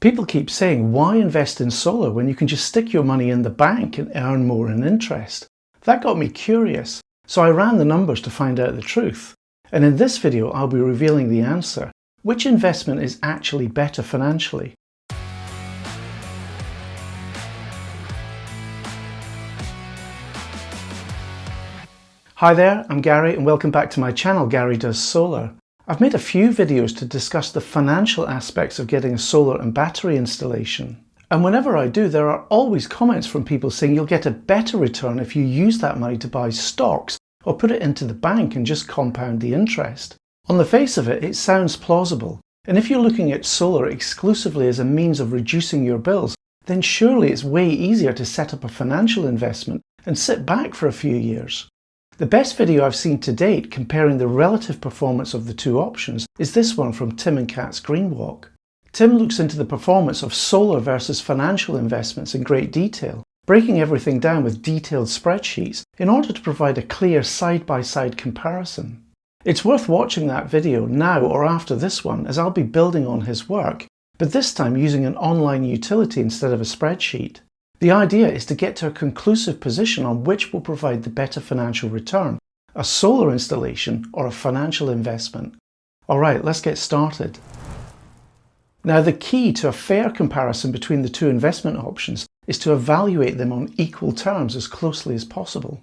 People keep saying, why invest in solar when you can just stick your money in the bank and earn more in interest? That got me curious, so I ran the numbers to find out the truth. And in this video, I'll be revealing the answer. Which investment is actually better financially? Hi there, I'm Gary and welcome back to my channel, Gary Does Solar. I've made a few videos to discuss the financial aspects of getting a solar and battery installation. And whenever I do, there are always comments from people saying you'll get a better return if you use that money to buy stocks or put it into the bank and just compound the interest. On the face of it, it sounds plausible. And if you're looking at solar exclusively as a means of reducing your bills, then surely it's way easier to set up a financial investment and sit back for a few years. The best video I've seen to date comparing the relative performance of the two options is this one from Tim and Kat's Green Walk. Tim looks into the performance of solar versus financial investments in great detail, breaking everything down with detailed spreadsheets in order to provide a clear side-by-side comparison. It's worth watching that video now or after this one, as I'll be building on his work, but this time using an online utility instead of a spreadsheet. The idea is to get to a conclusive position on which will provide the better financial return, a solar installation or a financial investment. Alright, let's get started. Now, the key to a fair comparison between the two investment options is to evaluate them on equal terms as closely as possible.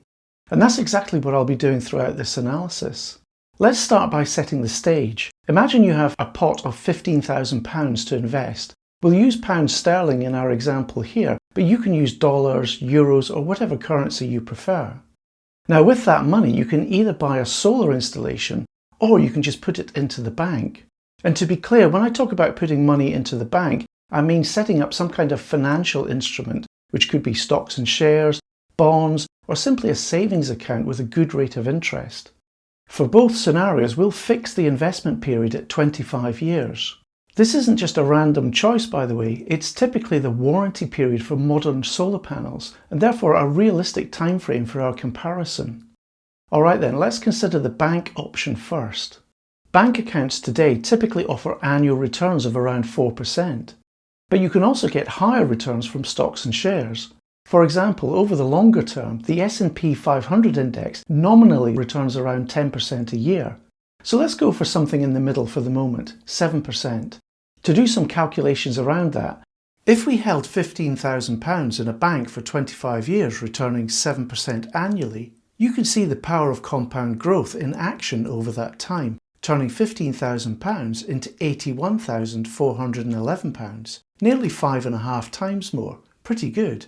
And that's exactly what I'll be doing throughout this analysis. Let's start by setting the stage. Imagine you have a pot of £15,000 to invest. We'll use pounds sterling in our example here, but you can use dollars, euros, or whatever currency you prefer. Now, with that money, you can either buy a solar installation or you can just put it into the bank. And to be clear, when I talk about putting money into the bank, I mean setting up some kind of financial instrument, which could be stocks and shares, bonds, or simply a savings account with a good rate of interest. For both scenarios, we'll fix the investment period at 25 years. This isn't just a random choice, by the way, it's typically the warranty period for modern solar panels, and therefore a realistic time frame for our comparison. Alright then, let's consider the bank option first. Bank accounts today typically offer annual returns of around 4%, but you can also get higher returns from stocks and shares. For example, over the longer term, the S&P 500 index nominally returns around 10% a year. So let's go for something in the middle for the moment, 7%. To do some calculations around that, if we held £15,000 in a bank for 25 years returning 7% annually, you can see the power of compound growth in action over that time, turning £15,000 into £81,411, nearly 5.5 times more. Pretty good.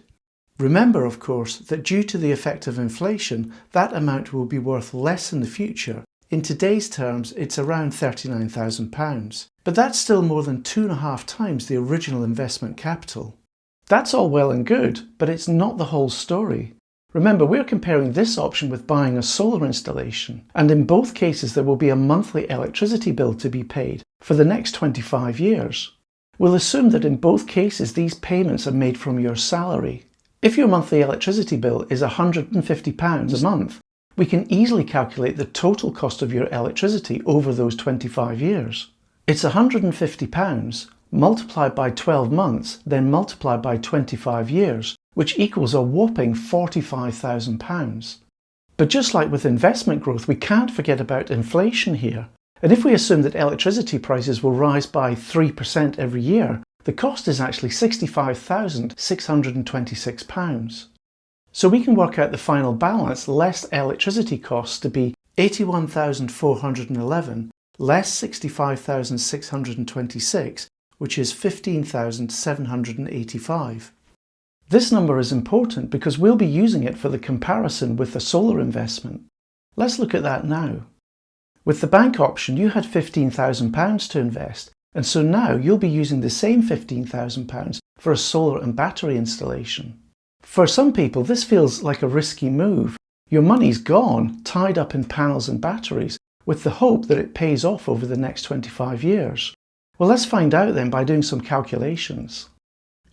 Remember, of course, that due to the effect of inflation, that amount will be worth less in the future. In today's terms, it's around £39,000, but that's still more than 2.5 times the original investment capital. That's all well and good, but it's not the whole story. Remember, we're comparing this option with buying a solar installation, and in both cases there will be a monthly electricity bill to be paid for the next 25 years. We'll assume that in both cases these payments are made from your salary. If your monthly electricity bill is £150 a month, we can easily calculate the total cost of your electricity over those 25 years. It's £150 multiplied by 12 months, then multiplied by 25 years, which equals a whopping £45,000. But just like with investment growth, we can't forget about inflation here. And if we assume that electricity prices will rise by 3% every year, the cost is actually £65,626. So we can work out the final balance less electricity costs to be £81,411 less £65,626, which is £15,785. This number is important because we'll be using it for the comparison with the solar investment. Let's look at that now. With the bank option, you had £15,000 to invest, and so now you'll be using the same £15,000 for a solar and battery installation. For some people, this feels like a risky move. Your money's gone, tied up in panels and batteries, with the hope that it pays off over the next 25 years. Well, let's find out then by doing some calculations.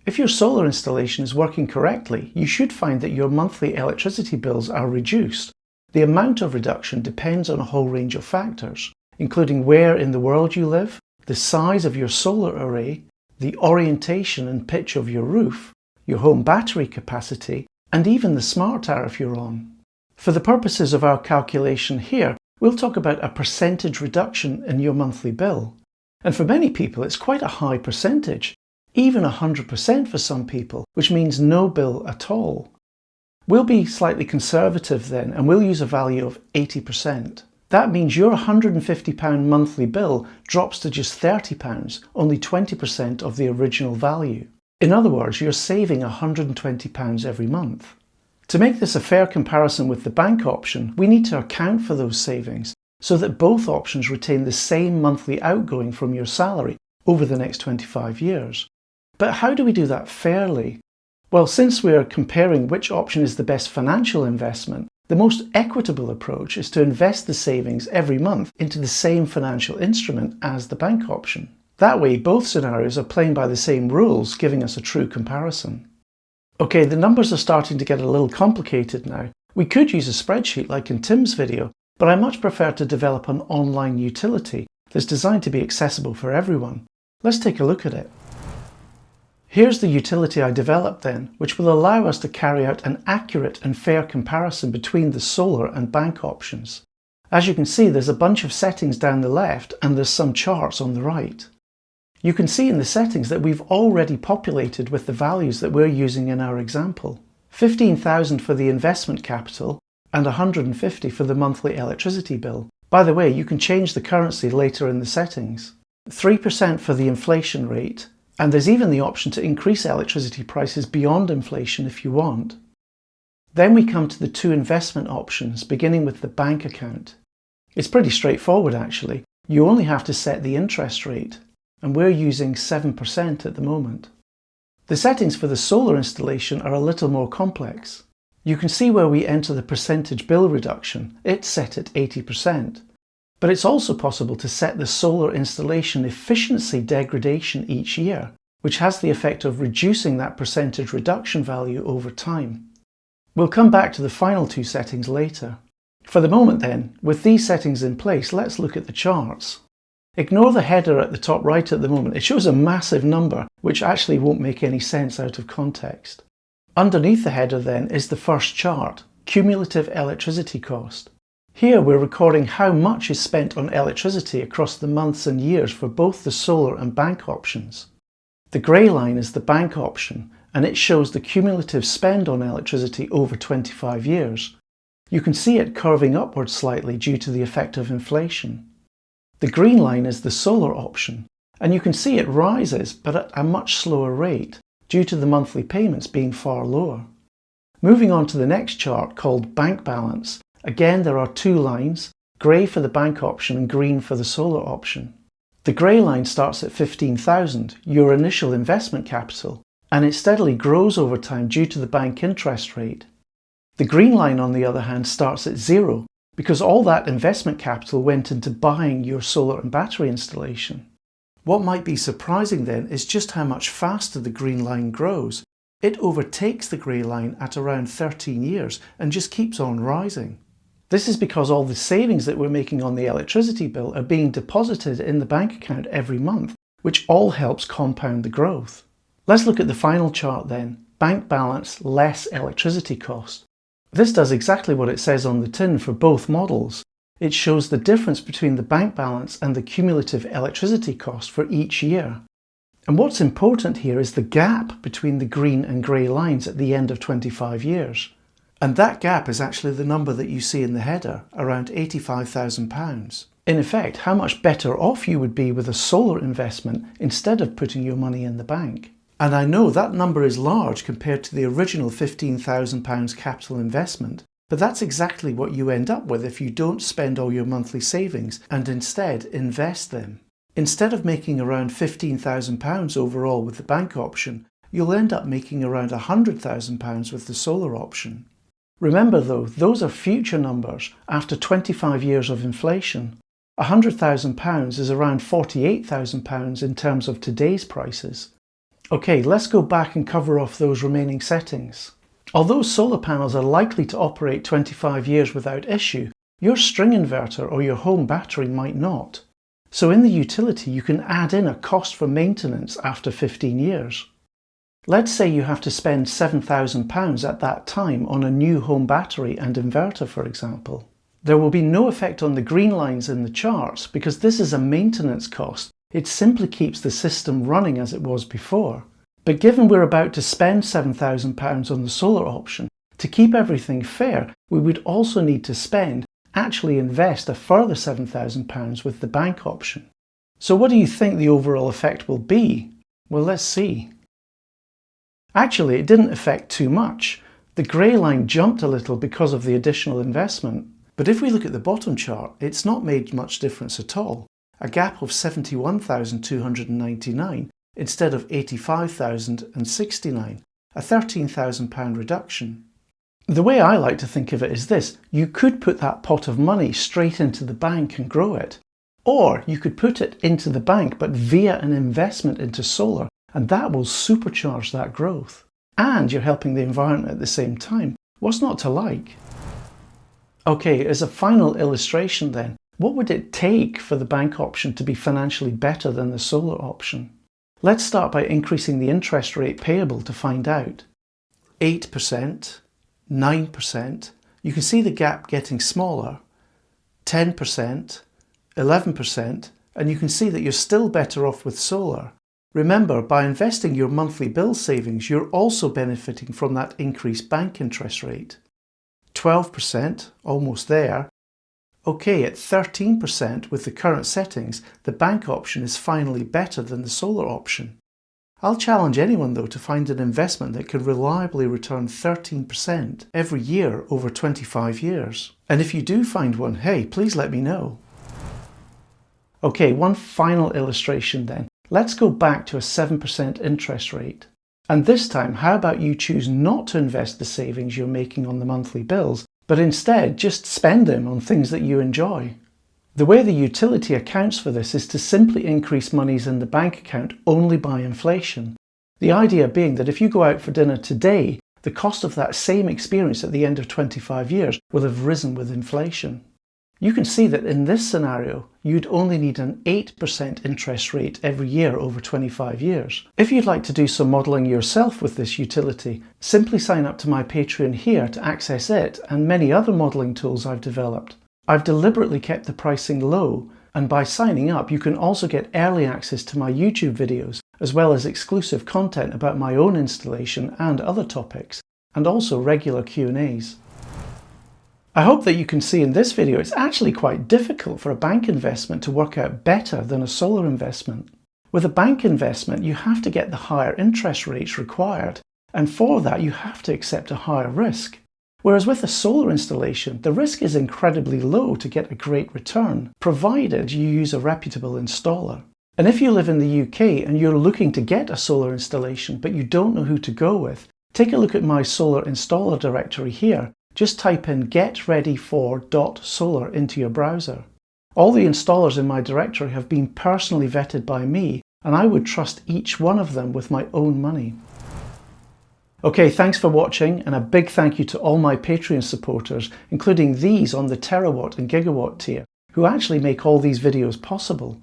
If your solar installation is working correctly, you should find that your monthly electricity bills are reduced. The amount of reduction depends on a whole range of factors, including where in the world you live, the size of your solar array, the orientation and pitch of your roof, your home battery capacity, and even the smart tariff you're on. For the purposes of our calculation here, we'll talk about a percentage reduction in your monthly bill. And for many people, it's quite a high percentage, even 100% for some people, which means no bill at all. We'll be slightly conservative then, and we'll use a value of 80%. That means your £150 monthly bill drops to just £30, only 20% of the original value. In other words, you're saving £120 every month. To make this a fair comparison with the bank option, we need to account for those savings so that both options retain the same monthly outgoing from your salary over the next 25 years. But how do we do that fairly? Well, since we are comparing which option is the best financial investment, the most equitable approach is to invest the savings every month into the same financial instrument as the bank option. That way, both scenarios are playing by the same rules, giving us a true comparison. Okay, the numbers are starting to get a little complicated now. We could use a spreadsheet like in Tim's video, but I much prefer to develop an online utility that's designed to be accessible for everyone. Let's take a look at it. Here's the utility I developed then, which will allow us to carry out an accurate and fair comparison between the solar and bank options. As you can see, there's a bunch of settings down the left and there's some charts on the right. You can see in the settings that we've already populated with the values that we're using in our example. 15,000 for the investment capital and 150 for the monthly electricity bill. By the way, you can change the currency later in the settings. 3% for the inflation rate, and there's even the option to increase electricity prices beyond inflation if you want. Then we come to the two investment options, beginning with the bank account. It's pretty straightforward actually. You only have to set the interest rate, and we're using 7% at the moment. The settings for the solar installation are a little more complex. You can see where we enter the percentage bill reduction. It's set at 80%. But it's also possible to set the solar installation efficiency degradation each year, which has the effect of reducing that percentage reduction value over time. We'll come back to the final two settings later. For the moment then, with these settings in place, let's look at the charts. Ignore the header at the top right at the moment. It shows a massive number, which actually won't make any sense out of context. Underneath the header then is the first chart, cumulative electricity cost. Here we're recording how much is spent on electricity across the months and years for both the solar and bank options. The grey line is the bank option, and it shows the cumulative spend on electricity over 25 years. You can see it curving upwards slightly due to the effect of inflation. The green line is the solar option, and you can see it rises, but at a much slower rate, due to the monthly payments being far lower. Moving on to the next chart called bank balance. Again, there are two lines, grey for the bank option and green for the solar option. The grey line starts at 15,000, your initial investment capital, and it steadily grows over time due to the bank interest rate. The green line, on the other hand, starts at 0, because all that investment capital went into buying your solar and battery installation. What might be surprising then is just how much faster the green line grows. It overtakes the grey line at around 13 years and just keeps on rising. This is because all the savings that we're making on the electricity bill are being deposited in the bank account every month, which all helps compound the growth. Let's look at the final chart then, bank balance less electricity cost. This does exactly what it says on the tin for both models. It shows the difference between the bank balance and the cumulative electricity cost for each year. And what's important here is the gap between the green and grey lines at the end of 25 years. And that gap is actually the number that you see in the header, around £85,000. In effect, how much better off you would be with a solar investment instead of putting your money in the bank. And I know that number is large compared to the original £15,000 capital investment, but that's exactly what you end up with if you don't spend all your monthly savings and instead invest them. Instead of making around £15,000 overall with the bank option, you'll end up making around £100,000 with the solar option. Remember though, those are future numbers after 25 years of inflation. £100,000 is around £48,000 in terms of today's prices. Okay, let's go back and cover off those remaining settings. Although solar panels are likely to operate 25 years without issue, your string inverter or your home battery might not. So in the utility, you can add in a cost for maintenance after 15 years. Let's say you have to spend £7,000 at that time on a new home battery and inverter, for example. There will be no effect on the green lines in the charts because this is a maintenance cost. It simply keeps the system running as it was before. But given we're about to spend £7,000 on the solar option, to keep everything fair, we would also need to actually invest a further £7,000 with the bank option. So what do you think the overall effect will be? Well, let's see. Actually, it didn't affect too much. The grey line jumped a little because of the additional investment. But if we look at the bottom chart, it's not made much difference at all. A gap of £71,299 instead of £85,069, a £13,000 reduction. The way I like to think of it is this: you could put that pot of money straight into the bank and grow it. Or you could put it into the bank but via an investment into solar, and that will supercharge that growth. And you're helping the environment at the same time. What's not to like? Okay, as a final illustration then, what would it take for the bank option to be financially better than the solar option? Let's start by increasing the interest rate payable to find out. 8%, 9%, you can see the gap getting smaller. 10%, 11%, and you can see that you're still better off with solar. Remember, by investing your monthly bill savings, you're also benefiting from that increased bank interest rate. 12%, almost there. Okay, at 13% with the current settings, the bank option is finally better than the solar option. I'll challenge anyone though to find an investment that can reliably return 13% every year over 25 years. And if you do find one, hey, please let me know. Okay, one final illustration then. Let's go back to a 7% interest rate. And this time, how about you choose not to invest the savings you're making on the monthly bills, but instead just spend them on things that you enjoy? The way the utility accounts for this is to simply increase monies in the bank account only by inflation. The idea being that if you go out for dinner today, the cost of that same experience at the end of 25 years will have risen with inflation. You can see that in this scenario, you'd only need an 8% interest rate every year over 25 years. If you'd like to do some modelling yourself with this utility, simply sign up to my Patreon here to access it and many other modelling tools I've developed. I've deliberately kept the pricing low, and by signing up you can also get early access to my YouTube videos, as well as exclusive content about my own installation and other topics, and also regular Q&As. I hope that you can see in this video it's actually quite difficult for a bank investment to work out better than a solar investment. With a bank investment, you have to get the higher interest rates required, and for that you have to accept a higher risk. Whereas with a solar installation, the risk is incredibly low to get a great return, provided you use a reputable installer. And if you live in the UK and you're looking to get a solar installation but you don't know who to go with, take a look at my solar installer directory here. Just type in getreadyfor.solar into your browser. All the installers in my directory have been personally vetted by me, and I would trust each one of them with my own money. Okay, thanks for watching, and a big thank you to all my Patreon supporters, including these on the terawatt and gigawatt tier, who actually make all these videos possible.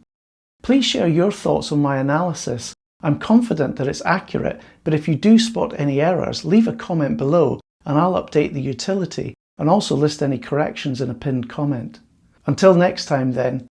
Please share your thoughts on my analysis. I'm confident that it's accurate, but if you do spot any errors, leave a comment below and I'll update the utility and also list any corrections in a pinned comment. Until next time then,